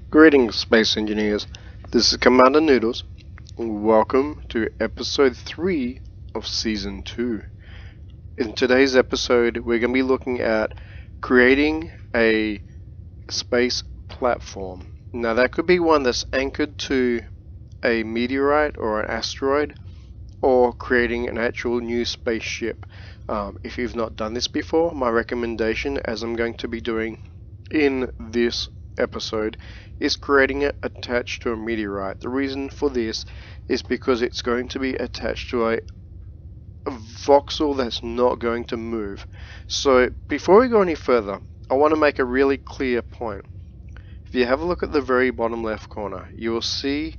Greetings, Space Engineers. This is Commander Noodles. Welcome to episode 3 of season 2. In today's episode, we're going to be looking at creating a space platform. Now, that could be one that's anchored to a meteorite or an asteroid, or creating an actual new spaceship. If you've not done this before, my recommendation, as I'm going to be doing in this episode, is creating it attached to a meteorite. The reason for this is because it's going to be attached to a voxel that's not going to move. So before we go any further, I want to make a really clear point. If you have a look at the very bottom left corner, you will see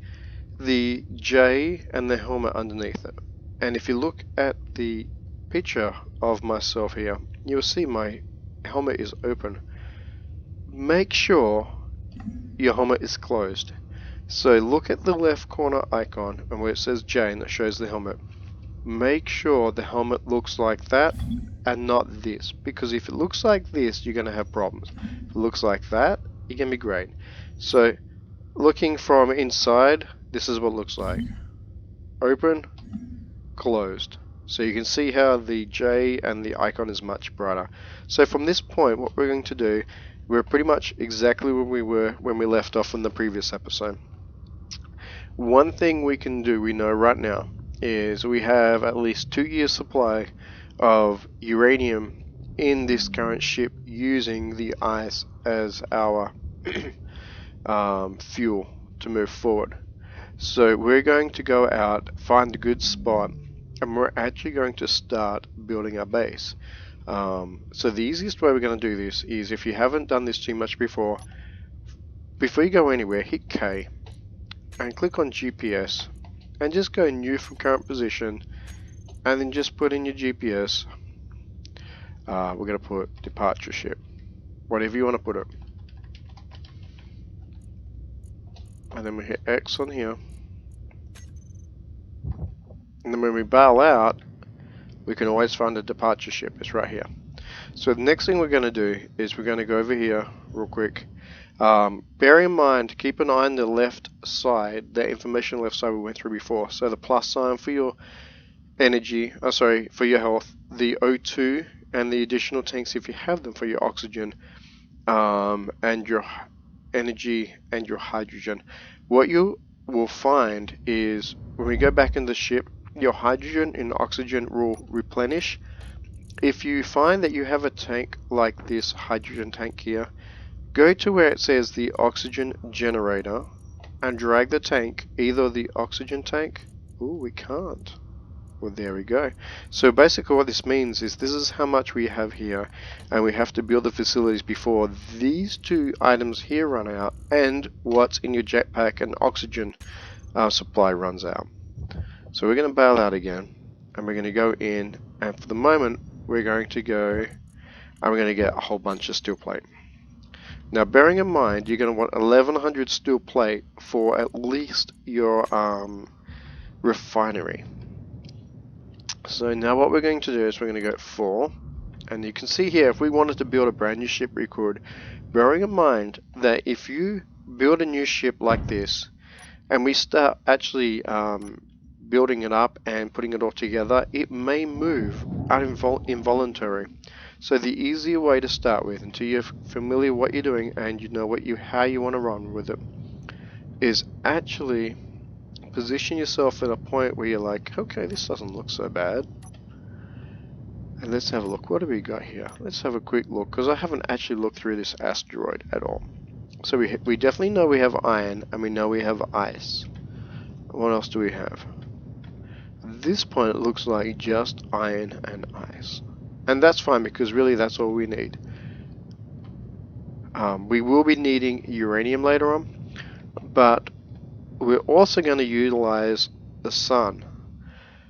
the J and the helmet underneath it. And if you look at the picture of myself here, you'll see my helmet is open. Make sure your helmet is closed. So look at the left corner icon and where it says J and it shows the helmet. Make sure the helmet looks like that and not this, because if it looks like this, you're going to have problems. If it looks like that, you're going to be great. So looking from inside, this is what it looks like. Open, closed. So you can see how the J and the icon is much brighter. So from this point, what we're going to do, we're pretty much exactly where we were when we left off in the previous episode. One thing we can do, we know right now, is we have at least 2 years supply of uranium in this current ship using the ice as our fuel to move forward. So we're going to go out, find a good spot, and we're actually going to start building our base. So the easiest way we're going to do this is, if you haven't done this too much before you go anywhere, hit K and click on GPS and just go new from current position, and then just put in your GPS. We're going to put departure ship, whatever you want to put it, and then we hit X on here, and then when we bail out, we can always find a departure ship. It's right here. So the next thing we're going to do is we're going to go over here real quick. Bear in mind, keep an eye on the left side, the information left side we went through before. So the plus sign for your energy, for your health, the O2 and the additional tanks if you have them for your oxygen, and your energy and your hydrogen. What you will find is when we go back in the ship, your hydrogen and oxygen will replenish. If you find that you have a tank like this hydrogen tank here, go to where it says the oxygen generator and drag the tank, either the oxygen tank. Ooh, we can't. Well, there we go. So basically what this means is this is how much we have here, and we have to build the facilities before these two items here run out and what's in your jetpack and oxygen supply runs out. So we're going to bail out again, and we're going to go in, and for the moment we're going to go and we're going to get a whole bunch of steel plate. Now, bearing in mind you're going to want 1100 steel plate for at least your refinery. So now what we're going to do is we're going to go 4, and you can see here if we wanted to build a brand new ship we could, bearing in mind that if you build a new ship like this and we start actually building it up and putting it all together, it may move involuntary. So the easier way to start with, until you're familiar with what you're doing and you know how you want to run with it, is actually position yourself at a point where you're like, okay, this doesn't look so bad. And let's have a look. What do we got here? Let's have a quick look, because I haven't actually looked through this asteroid at all. So we definitely know we have iron, and we know we have ice. What else do we have? At this point it looks like just iron and ice. And that's fine, because really that's all we need. We will be needing uranium later on, but we're also going to utilize the sun.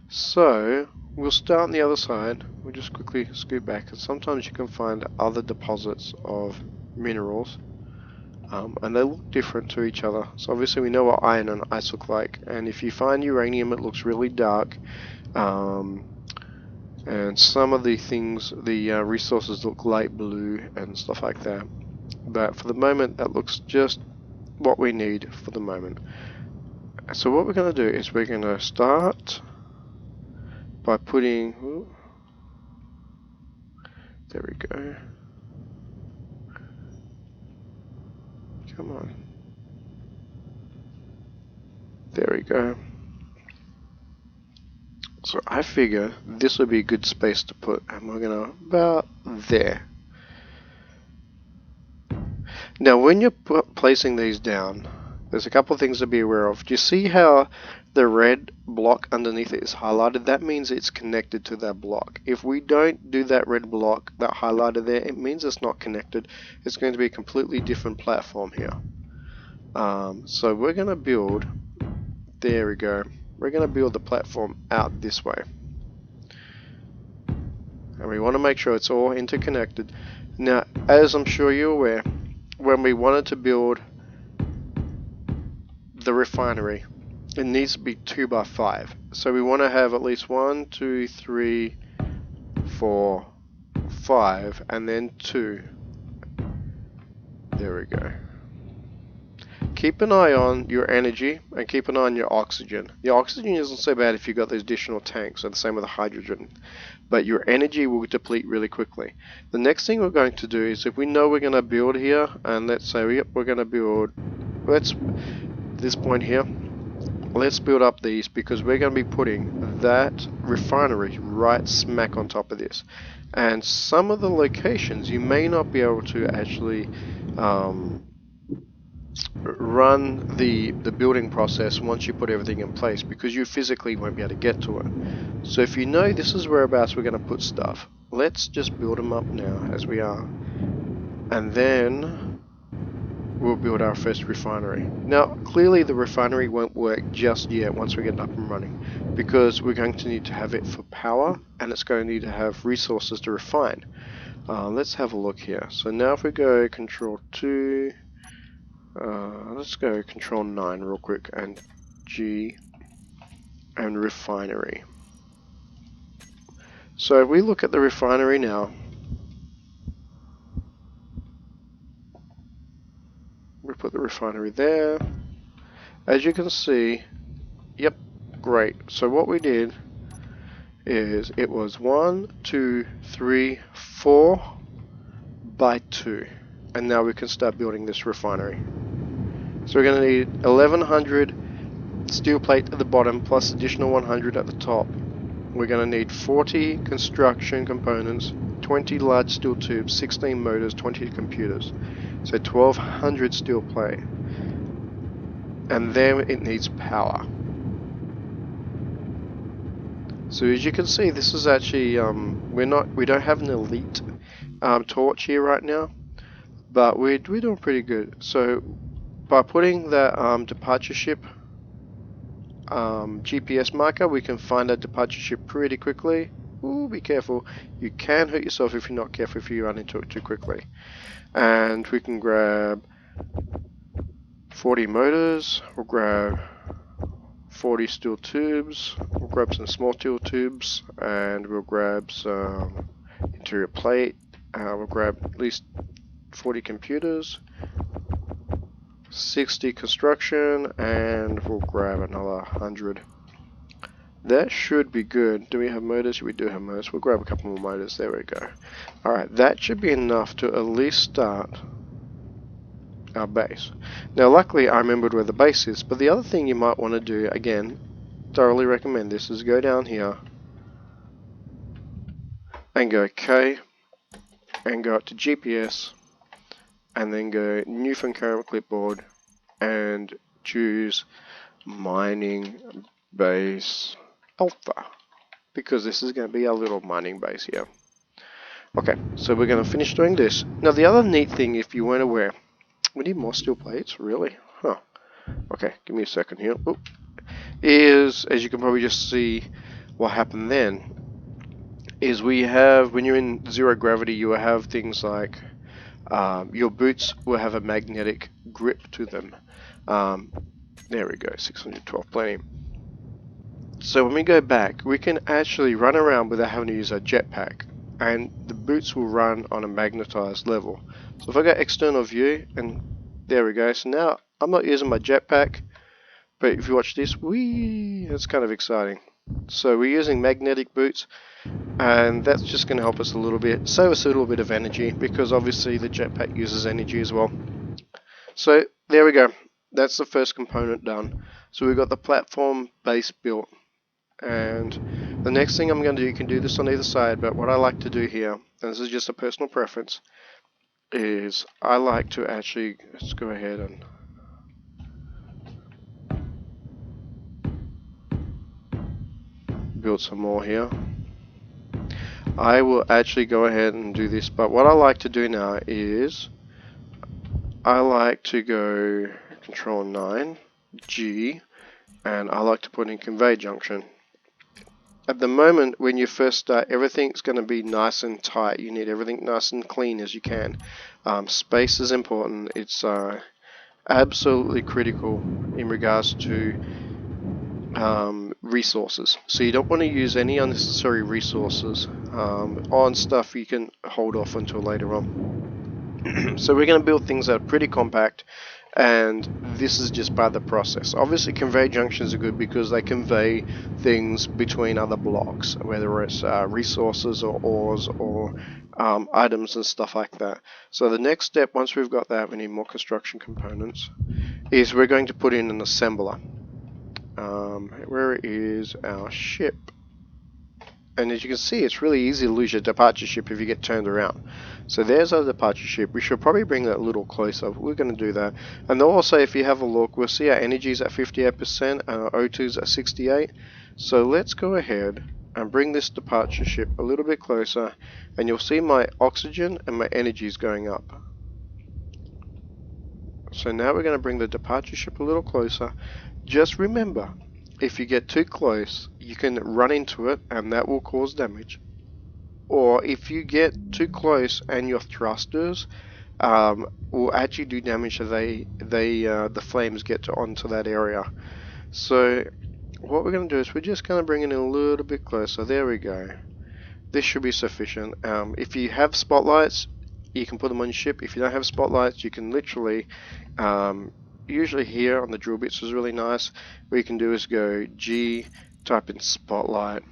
So we'll start on the other side. We'll just quickly scoot back, and sometimes you can find other deposits of minerals, and they look different to each other. So obviously we know what iron and ice look like, and if you find uranium it looks really dark, and some of the things, the resources look light blue and stuff like that. But for the moment that looks just what we need for the moment. So what we're going to do is we're going to start by putting, ooh, there we go, come on, there we go. So I figure this would be a good space to put, and we're going to about there. Now when you're placing these down, there's a couple of things to be aware of. Do you see how the red block underneath it is highlighted? That means it's connected to that block. If we don't do that red block, that highlighted there, it means it's not connected. It's going to be a completely different platform here. So we're going to build, there we go, we're going to build the platform out this way. And we want to make sure it's all interconnected. Now, as I'm sure you're aware, when we wanted to build the refinery, it needs to be 2 by 5. So we want to have at least 1, 2, 3, 4, 5, and then 2. There we go. Keep an eye on your energy and keep an eye on your oxygen. Your oxygen isn't so bad if you've got those additional tanks, and the same with the hydrogen. But your energy will deplete really quickly. The next thing we're going to do is, if we know we're going to build here, and let's say we're going to build, this point here, let's build up these, because we're going to be putting that refinery right smack on top of this. And some of the locations you may not be able to actually run the building process once you put everything in place, because you physically won't be able to get to it. So if you know this is whereabouts we're going to put stuff, let's just build them up now as we are, and then we'll build our first refinery. Now clearly the refinery won't work just yet once we get it up and running, because we're going to need to have it for power, and it's going to need to have resources to refine. Let's have a look here. So now if we go Control 2, let's go Control 9 real quick, and G, and Refinery. So if we look at the refinery now, we put the refinery there. As you can see, yep, great. So what we did is it was 1, 2, 3, 4 by 2, and now we can start building this refinery. So we're going to need 1100 steel plate at the bottom plus additional 100 at the top. We're going to need 40 construction components, 20 large steel tubes, 16 motors, 20 computers. So 1200 steel plate. And then it needs power. So as you can see, this is actually we don't have an elite torch here right now, but we're doing pretty good. So by putting that departure ship GPS marker, we can find that departure ship pretty quickly. Ooh, be careful. You can hurt yourself if you're not careful, if you run into it too quickly. And we can grab 40 motors, we'll grab 40 steel tubes, we'll grab some small steel tubes, and we'll grab some interior plate. We'll grab at least 40 computers, 60 construction, and we'll grab another 100. That should be good. Do we have motors? We do have motors. We'll grab a couple more motors. There we go. Alright, that should be enough to at least start our base. Now luckily I remembered where the base is, but the other thing you might want to do, again, thoroughly recommend this, is go down here and go K and go up to GPS and then go new from current clipboard and choose mining base alpha, because this is going to be our little mining base here. Okay, so we're going to finish doing this. Now the other neat thing, if you weren't aware, we need more steel plates, really? Huh. Okay, give me a second here. Oop. Is, as you can probably just see what happened then, is we have, when you're in zero gravity, you will have things like your boots will have a magnetic grip to them. There we go, 612, plenty. So when we go back, we can actually run around without having to use our jetpack, and the boots will run on a magnetized level. So if I go external view, and there we go, so now I'm not using my jetpack, but if you watch this, whee, it's kind of exciting. So we're using magnetic boots, and that's just going to help us a little bit, save us a little bit of energy, because obviously the jetpack uses energy as well. So there we go. That's the first component done. So we've got the platform base built. And the next thing I'm going to do, you can do this on either side, but what I like to do here, and this is just a personal preference, is I like to actually, let's go ahead and build some more here. I will actually go ahead and do this, but what I like to do now is I like to go Control 9, G, and I like to put in convey junction. At the moment, when you first start, everything's going to be nice and tight. You need everything nice and clean as you can. Space is important. It's absolutely critical in regards to resources. So you don't want to use any unnecessary resources on stuff you can hold off until later on. So we're going to build things that are pretty compact, and this is just part of the process. Obviously convey junctions are good because they convey things between other blocks, whether it's resources or ores or items and stuff like that. So the next step, once we've got that, we need more construction components, is we're going to put in an assembler. Where is our ship? And as you can see, it's really easy to lose your departure ship if you get turned around. So there's our departure ship. We should probably bring that a little closer. We're going to do that. And also, if you have a look, we'll see our energy's at 58% and our O2's at 68%. So let's go ahead and bring this departure ship a little bit closer, and you'll see my oxygen and my energy is going up. So now we're going to bring the departure ship a little closer. Just remember, if you get too close, you can run into it and that will cause damage. Or if you get too close and your thrusters will actually do damage, so the flames get onto that area. So what we're going to do is we're just going to bring it in a little bit closer. There we go. This should be sufficient. If you have spotlights, you can put them on your ship. If you don't have spotlights, you can literally, usually here on the drill bits is really nice. What you can do is go G, type in spotlight,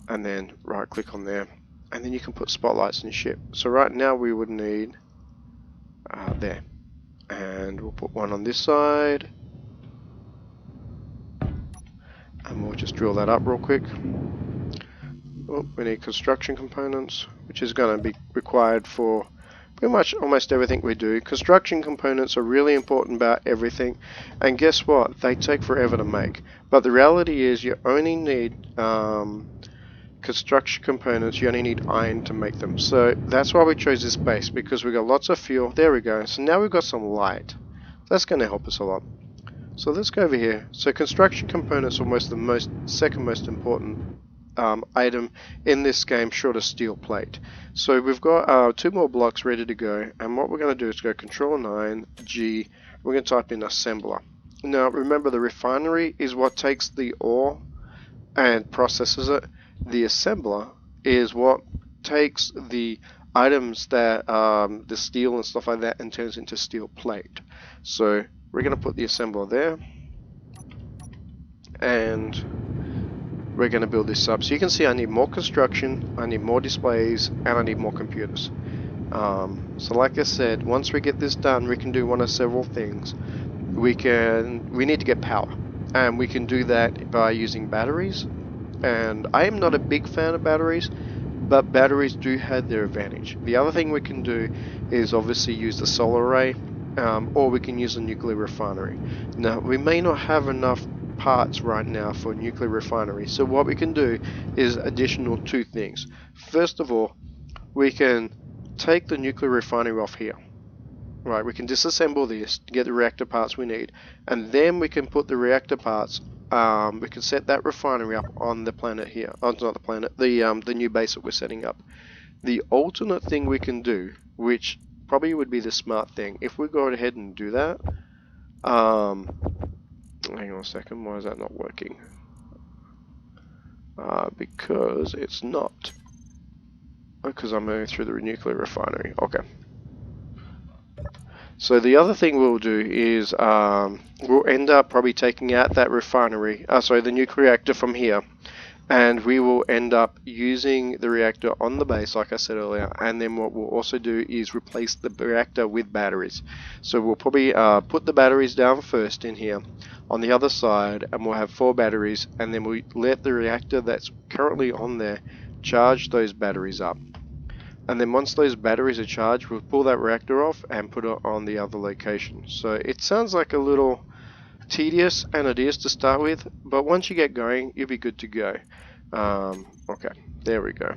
and then right click on there, and then you can put spotlights in your ship. So right now we would need there, and we'll put one on this side, and we'll just drill that up real quick. Oh, we need construction components, which is going to be required for pretty much almost everything we do. Construction components are really important about everything, and guess what? They take forever to make. But the reality is you only need construction components, you only need iron to make them. So that's why we chose this base, because we got lots of fuel. There we go. So now we've got some light. That's going to help us a lot. So let's go over here. So construction components are the second most important item in this game, short of steel plate. So we've got 2 more blocks ready to go, and what we're going to do is go Control 9 G. We're going to type in assembler. Now remember, the refinery is what takes the ore and processes it. The assembler is what takes the items that the steel and stuff like that and turns into steel plate. So we're going to put the assembler there, and we're going to build this up. So you can see I need more construction, I need more displays, and I need more computers. So like I said, once we get this done, we can do one of several things. We need to get power, and we can do that by using batteries. And I am not a big fan of batteries, but batteries do have their advantage. The other thing we can do is obviously use the solar array, or we can use a nuclear refinery. Now, we may not have enough parts right now for a nuclear refinery, so what we can do is additional 2 things. First of all, we can take the nuclear refinery off here. Right, we can disassemble this to get the reactor parts we need, and then we can put the reactor parts, we can set that refinery up on the planet here. Oh, it's not the planet, the new base that we're setting up. The alternate thing we can do, which probably would be the smart thing, if we go ahead and do that, hang on a second, why is that not working? Because it's not. Because I'm moving through the nuclear refinery. Okay. So the other thing we'll do is we'll end up probably taking out that refinery, the nuclear reactor from here, and we will end up using the reactor on the base, like I said earlier. And then what we'll also do is replace the reactor with batteries. So we'll probably put the batteries down first in here on the other side, and we'll have 4 batteries, and then we let the reactor that's currently on there charge those batteries up. And then once those batteries are charged, we'll pull that reactor off and put it on the other location. So it sounds like a little tedious and it is to start with, but once you get going, you'll be good to go. Okay, there we go.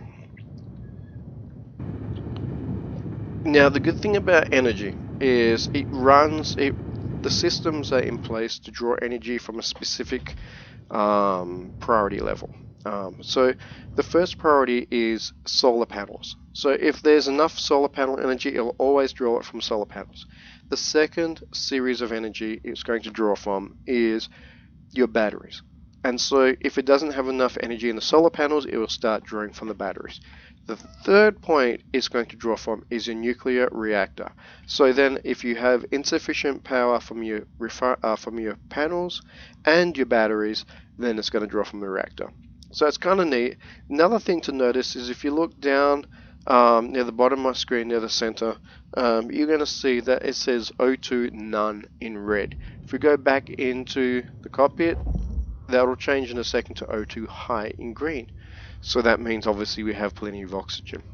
Now the good thing about energy is the systems are in place to draw energy from a specific priority level. So the first priority is solar panels. So if there's enough solar panel energy, it'll always draw it from solar panels. The second series of energy it's going to draw from is your batteries. And so if it doesn't have enough energy in the solar panels, it will start drawing from the batteries. The third point it's going to draw from is your nuclear reactor. So then if you have insufficient power from your panels and your batteries, then it's going to draw from the reactor. So it's kind of neat. Another thing to notice is if you look down near the bottom of my screen, near the center, you're going to see that it says O2 none in red. If we go back into the cockpit, that'll change in a second to O2 high in green. So that means obviously we have plenty of oxygen.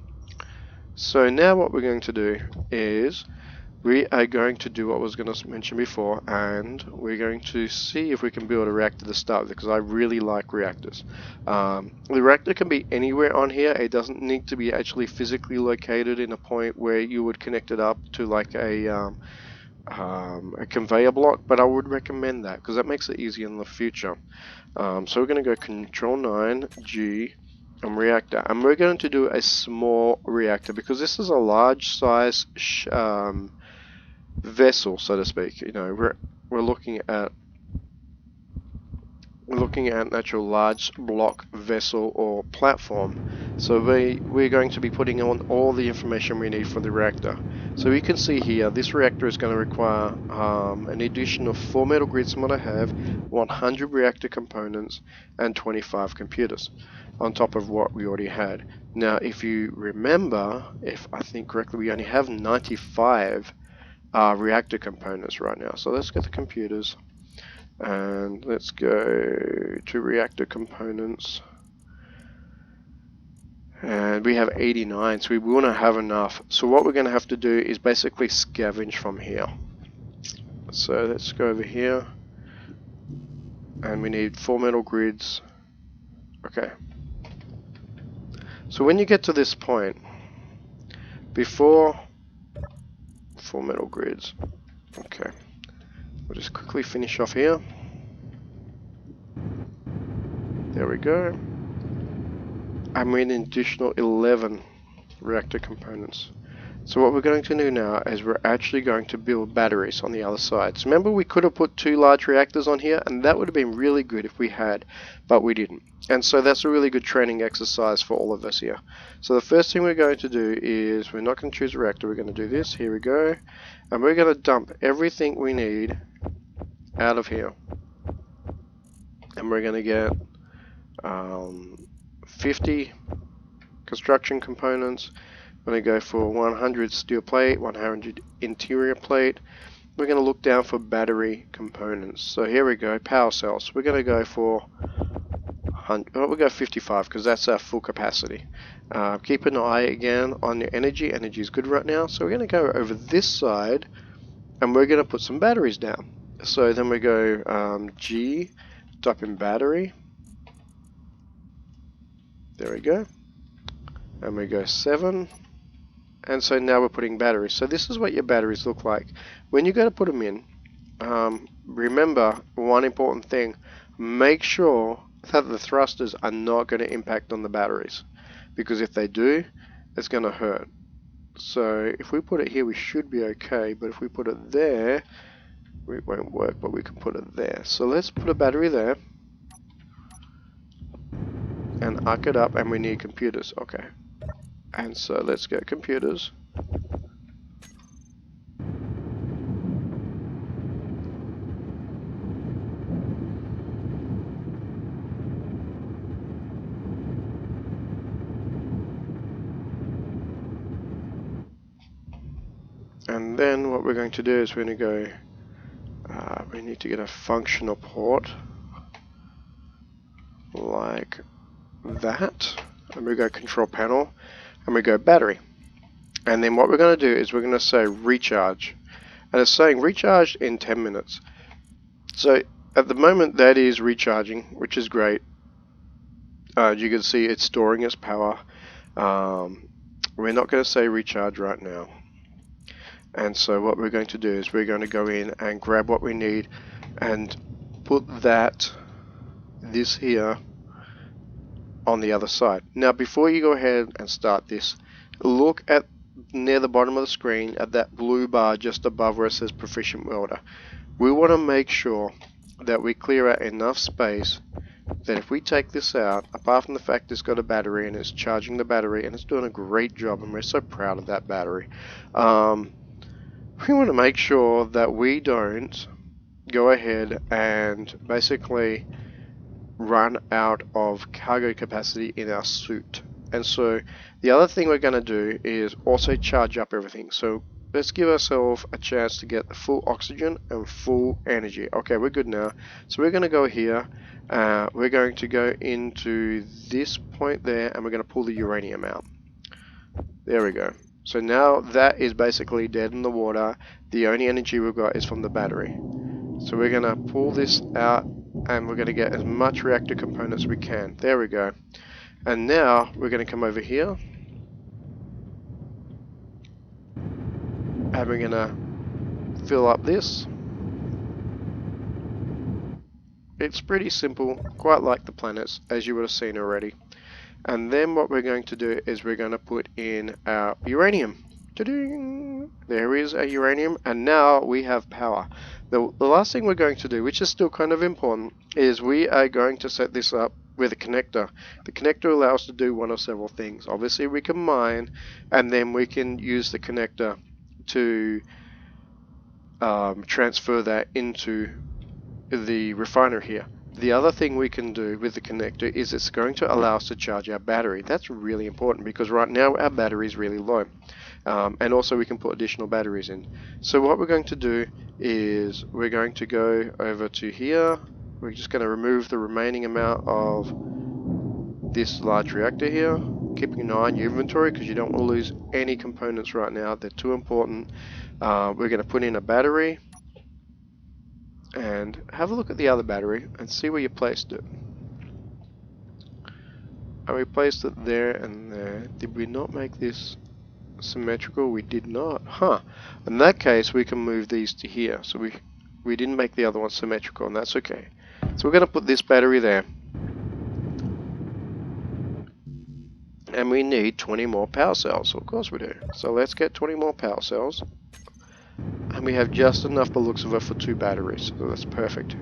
So now what we're going to do is we are going to do what I was going to mention before, and we're going to see if we can build a reactor to start with, because I really like reactors. The reactor can be anywhere on here. It doesn't need to be actually physically located in a point where you would connect it up to like a conveyor block, but I would recommend that because that makes it easier in the future. So we're going to go Control 9 G and reactor, and we're going to do a small reactor because this is a large size vessel, so to speak. You know, we're looking at an actual large block vessel or platform. So we're going to be putting on all the information we need for the reactor. So you can see here, this reactor is going to require an additional 4 metal grids from what I have, 100 reactor components, and 25 computers on top of what we already had. Now, if you remember, if I think correctly, we only have 95 reactor components right now. So let's get the computers. And let's go to reactor components. And we have 89, so we will not have enough. So what we're going to have to do is basically scavenge from here. So let's go over here. And we need 4 metal grids. Okay. So when you get to this point, before 4 metal grids. Okay. We'll just quickly finish off here. There we go. And we need an additional 11 reactor components. So what we're going to do now is we're actually going to build batteries on the other side. So remember, we could have put 2 large reactors on here, and that would have been really good if we had, but we didn't. And so that's a really good training exercise for all of us here. So the first thing we're going to do is we're not going to choose a reactor. We're going to do this. Here we go. And we're going to dump everything we need out of here. And we're going to get 50 construction components. We're going to go for 100 steel plate, 100 interior plate. We're going to look down for battery components. So here we go, power cells. We're going to go for we'll go 55 because that's our full capacity. Keep an eye again on your energy. Energy is good right now. So we're going to go over this side and we're going to put some batteries down. So then we go G, type in battery. There we go. And we go 7. And so now we're putting batteries. So this is what your batteries look like. When you go to put them in, remember one important thing. Make sure that the thrusters are not going to impact on the batteries. Because if they do, it's going to hurt. So if we put it here, we should be okay. But if we put it there, it won't work. But we can put it there. So let's put a battery there. And arc it up. And we need computers. Okay. And so let's get computers. And then what we're going to do is we're going to go, we need to get a functional port like that, and we go control panel, and we go battery. And then what we're going to do is we're going to say recharge, and it's saying recharge in 10 minutes. So at the moment that is recharging, which is great. You can see it's storing its power. We're not going to say recharge right now. And so what we're going to do is we're going to go in and grab what we need and put this here on the other side. Now before you go ahead and start this, look at near the bottom of the screen at that blue bar just above where it says Proficient Welder. We want to make sure that we clear out enough space that if we take this out, apart from the fact it's got a battery and it's charging the battery and it's doing a great job and we're so proud of that battery, we want to make sure that we don't go ahead and basically run out of cargo capacity in our suit. And so the other thing we're going to do is also charge up everything. So let's give ourselves a chance to get the full oxygen and full energy. Okay, we're good now. So we're going to go here. We're going to go into this point there and we're going to pull the uranium out. There we go. So now that is basically dead in the water. The only energy we've got is from the battery. So we're going to pull this out and we're going to get as much reactor components as we can. There we go. And now we're going to come over here and we're going to fill up this. It's pretty simple, quite like the planets, as you would have seen already. And then what we're going to do is we're going to put in our uranium. Ta-ding! There is our uranium, and now we have power. The last thing we're going to do, which is still kind of important, is we are going to set this up with a connector. The connector allows us to do one of several things. Obviously we can mine, and then we can use the connector to transfer that into the refiner here. The other thing we can do with the connector is it's going to allow us to charge our battery. That's really important because right now our battery is really low. And also we can put additional batteries in. So what we're going to do is we're going to go over to here. We're just going to remove the remaining amount of this large reactor here, keeping an eye on your inventory because you don't want to lose any components right now. They're too important. We're going to put in a battery and have a look at the other battery and see where you placed it. And we placed it there and there. Did we not make this symmetrical? We did not. Huh. In that case we can move these to here. So we didn't make the other one symmetrical, and that's okay. So we're going to put this battery there. And we need 20 more power cells. So of course we do. So let's get 20 more power cells. And we have just enough by the looks of it for 2 batteries. So that's perfect.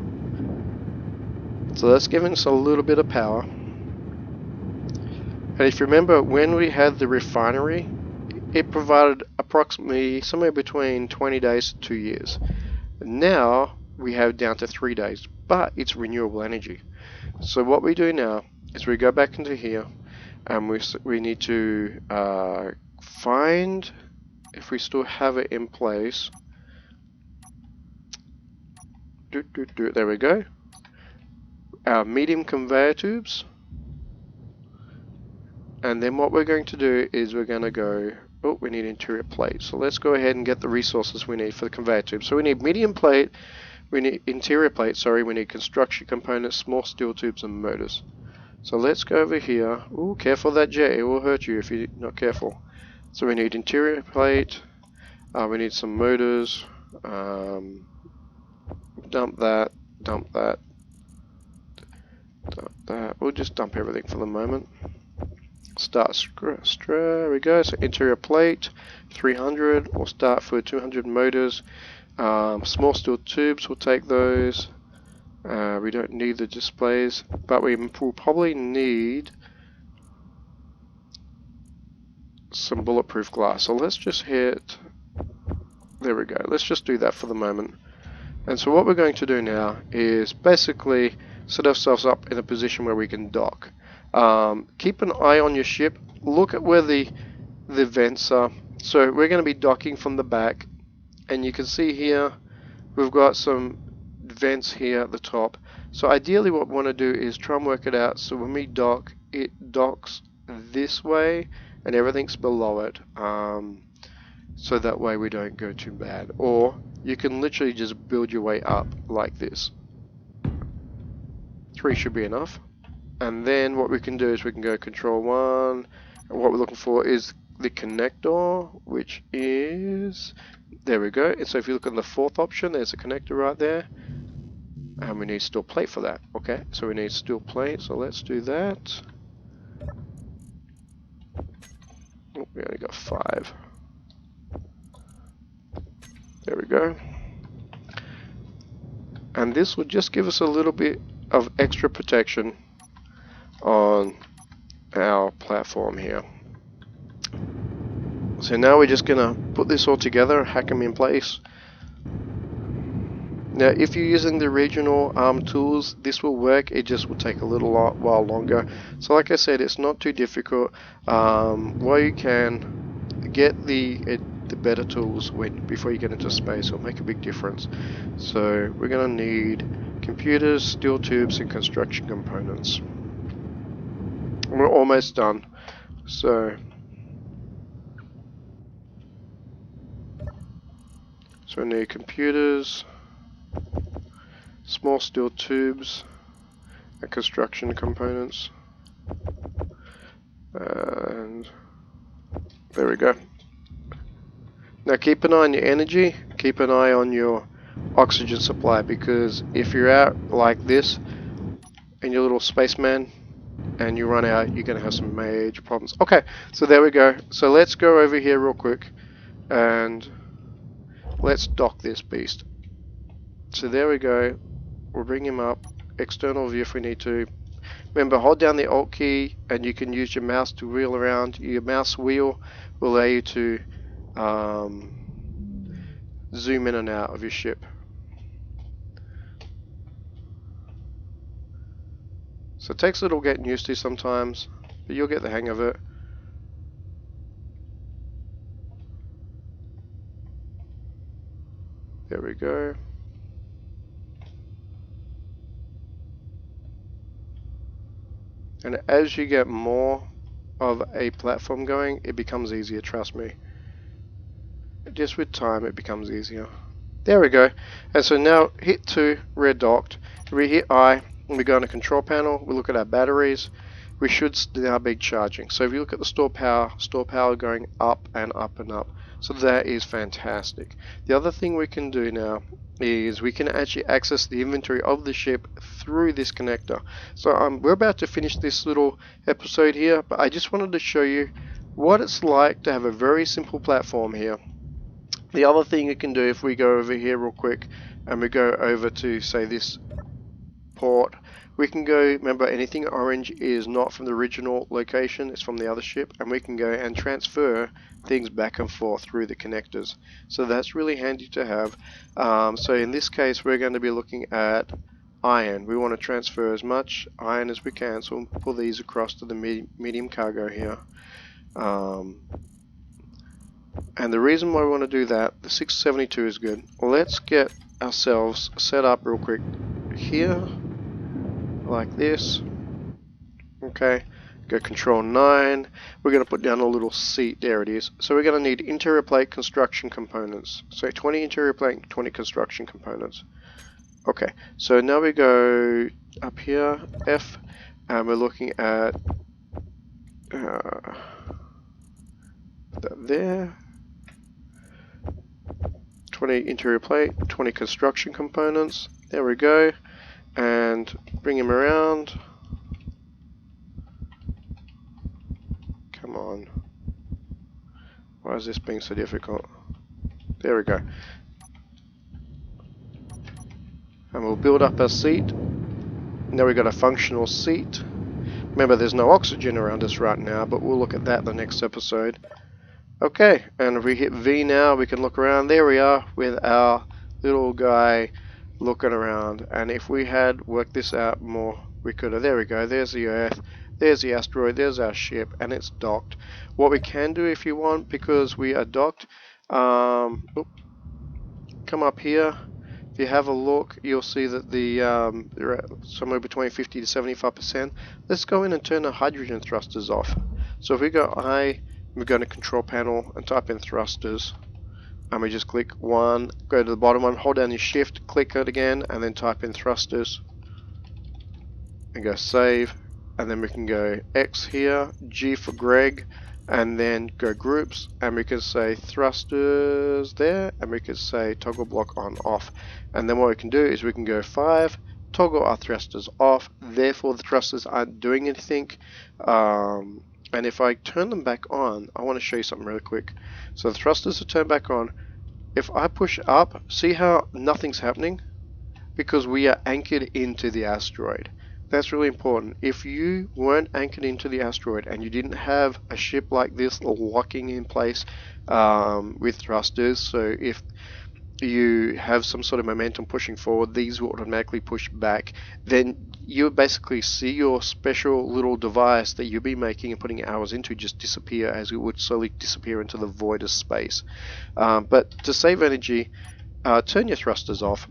So that's giving us a little bit of power. And if you remember, when we had the refinery, it provided approximately somewhere between 20 days to 2 years. Now we have down to 3 days, but it's renewable energy. So what we do now is we go back into here and we need to find if we still have it in place. There we go. Our medium conveyor tubes. And then what we're going to do is we're going to go, oh, we need interior plate. So let's go ahead and get the resources we need for the conveyor tube. So we need medium plate, we need interior plate, sorry, we need construction components, small steel tubes and motors. So let's go over here. Ooh, careful of that jet, it will hurt you if you're not careful. So we need interior plate, we need some motors, dump that, dump that, dump that. We'll just dump everything for the moment. Start there we go. So interior plate 300. We'll start for 200 motors. Small steel tubes, we'll take those. We don't need the displays, but we will probably need some bulletproof glass. So let's just hit, there we go. Let's just do that for the moment. And so what we're going to do now is basically set ourselves up in a position where we can dock. Keep an eye on your ship. Look at where the vents are. So we're going to be docking from the back, and you can see here we've got some vents here at the top. So ideally what we want to do is try and work it out so when we dock, it docks this way and everything's below it, so that way we don't go too bad. Or you can literally just build your way up like this. 3 should be enough. And then what we can do is we can go control 1, and what we're looking for is the connector, which is, there we go. And so if you look at the 4th option, there's a connector right there. And we need steel plate for that. Okay, so we need steel plate, so let's do that. Oh, we only got 5. There we go. And this will just give us a little bit of extra protection on our platform here. So now we're just gonna put this all together, hack them in place. Now if you're using the regional tools, this will work, it just will take a little while longer. So like I said, it's not too difficult. While you can, get the better tools before you get into space. It'll make a big difference. So we're gonna need computers, steel tubes, and construction components. We're almost done. So we need computers, small steel tubes, and construction components. And there we go. Now keep an eye on your energy, keep an eye on your oxygen supply, because if you're out like this in your little spaceman and you run out, you're going to have some major problems. Okay, so there we go. So let's go over here real quick and let's dock this beast. So there we go. We'll bring him up. External view if we need to. Remember, hold down the Alt key and you can use your mouse to wheel around. Your mouse wheel will allow you to zoom in and out of your ship. So it takes a little getting used to sometimes, but you'll get the hang of it. There we go. And as you get more of a platform going, it becomes easier, trust me. Just with time, it becomes easier. There we go. And so now hit 2, we're docked. We hit I, and we go on the control panel, we look at our batteries. We should now be charging. So if you look at the store power going up and up and up. So that is fantastic. The other thing we can do now is we can actually access the inventory of the ship through this connector. So we're about to finish this little episode here, but I just wanted to show you what it's like to have a very simple platform here. The other thing you can do, if we go over here real quick and we go over to, say, this port, we can go, remember, anything orange is not from the original location, it's from the other ship, and we can go and transfer things back and forth through the connectors. So that's really handy to have. So in this case, we're going to be looking at iron. We want to transfer as much iron as we can, so we'll pull these across to the medium cargo here. And the reason why we want to do that, the 672 is good. Let's get ourselves set up real quick here, like this. Okay, go control 9. We're going to put down a little seat, there it is. So we're going to need interior plate construction components. So 20 interior plate, 20 construction components. Okay, so now we go up here, F, and we're looking at that there. 20 interior plate, 20 construction components. There we go. And bring him around. Come on. Why is this being so difficult? There we go. And we'll build up our seat. Now we've got a functional seat. Remember, there's no oxygen around us right now, but we'll look at that in the next episode. Okay, and if we hit V now, we can look around. There we are with our little guy looking around. And if we had worked this out more, we could have. There we go. There's the Earth. There's the asteroid, there's our ship, and it's docked. What we can do if you want, because we are docked, come up here. If you have a look, you'll see that they're at somewhere between 50 to 75%. Let's go in and turn the hydrogen thrusters off. So if we go I, we go to control panel and type in thrusters, and we just click one, go to the bottom one, hold down your shift, click it again, and then type in thrusters, and go save. And then we can go X here, G for Greg, and then go groups, and we can say thrusters there, and we can say toggle block on off. And then what we can do is we can go 5, toggle our thrusters off, therefore the thrusters aren't doing anything. And if I turn them back on, I want to show you something really quick. So the thrusters are turned back on. If I push up, see how nothing's happening? Because we are anchored into the asteroid. That's really important. If you weren't anchored into the asteroid and you didn't have a ship like this locking in place with thrusters, so if you have some sort of momentum pushing forward, these will automatically push back, then you basically see your special little device that you'll be making and putting hours into just disappear, as it would slowly disappear into the void of space. But to save energy, turn your thrusters off,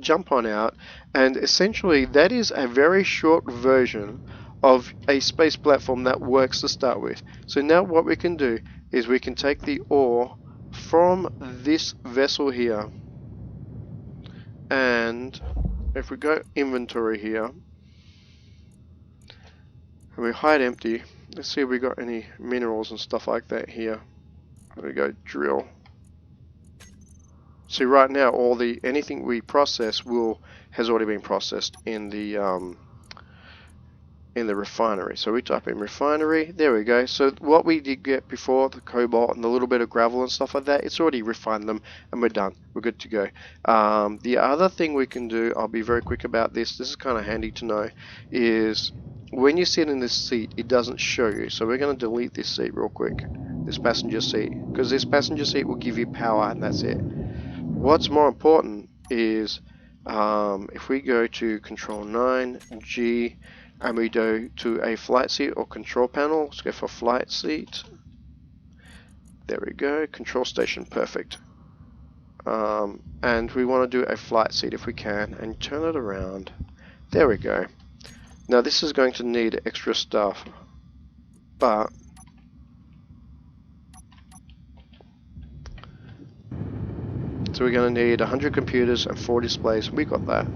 jump on out, and essentially that is a very short version of a space platform that works to start with. So now what we can do is we can take the ore from this vessel here, and if we go inventory here and we hide empty, let's see if we got any minerals and stuff like that here. There we go, drill. See, right now anything we process has already been processed in the refinery. So we type in refinery, there we go. So what we did get before, the cobalt and the little bit of gravel and stuff like that, it's already refined them and we're done. We're good to go. The other thing we can do, I'll be very quick about this is kind of handy to know, is when you sit in this seat, it doesn't show you. So we're going to delete this seat real quick, this passenger seat, because this passenger seat will give you power and that's it. What's more important is if we go to control 9, G, and we go to a flight seat or control panel, let's go for flight seat. There we go, control station, perfect. And we want to do a flight seat if we can, and turn it around. There we go. Now this is going to need extra stuff, but so we're going to need 100 computers and 4 displays. We got that.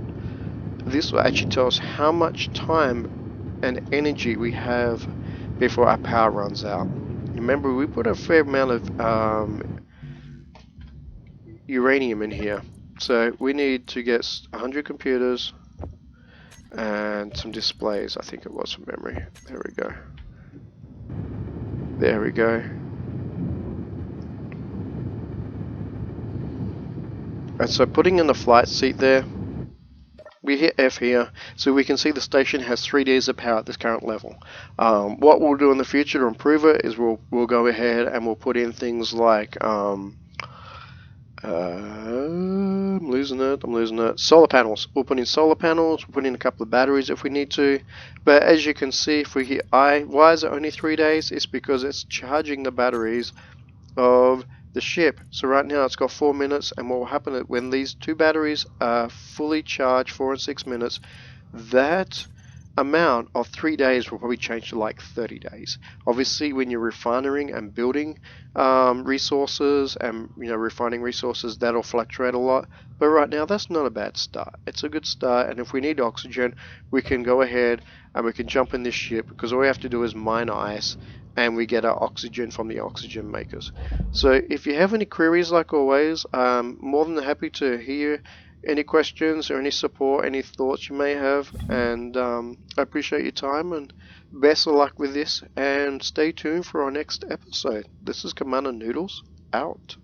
This will actually tell us how much time and energy we have before our power runs out. Remember, we put a fair amount of uranium in here, so we need to get 100 computers and some displays, I think it was from memory. There we go. There we go. And so putting in the flight seat there, we hit F here, so we can see the station has 3 days of power at this current level. What we'll do in the future to improve it is we'll go ahead and we'll put in things like I'm losing it. Solar panels. We'll put in solar panels. We'll put in a couple of batteries if we need to. But as you can see, if we hit I, why is it only 3 days? It's because it's charging the batteries of the ship. So right now it's got 4 minutes, and what will happen is when these 2 batteries are fully charged, 4 and 6 minutes, that amount of 3 days will probably change to like 30 days. Obviously, when you're refining and building resources and refining resources, that'll fluctuate a lot. But right now, that's not a bad start. It's a good start, and if we need oxygen, we can go ahead and we can jump in this ship, because all we have to do is mine ice, and we get our oxygen from the oxygen makers. So if you have any queries, like always, I'm more than happy to hear any questions or any support, any thoughts you may have, and I appreciate your time, and best of luck with this, and stay tuned for our next episode. This is Commander Noodles, out.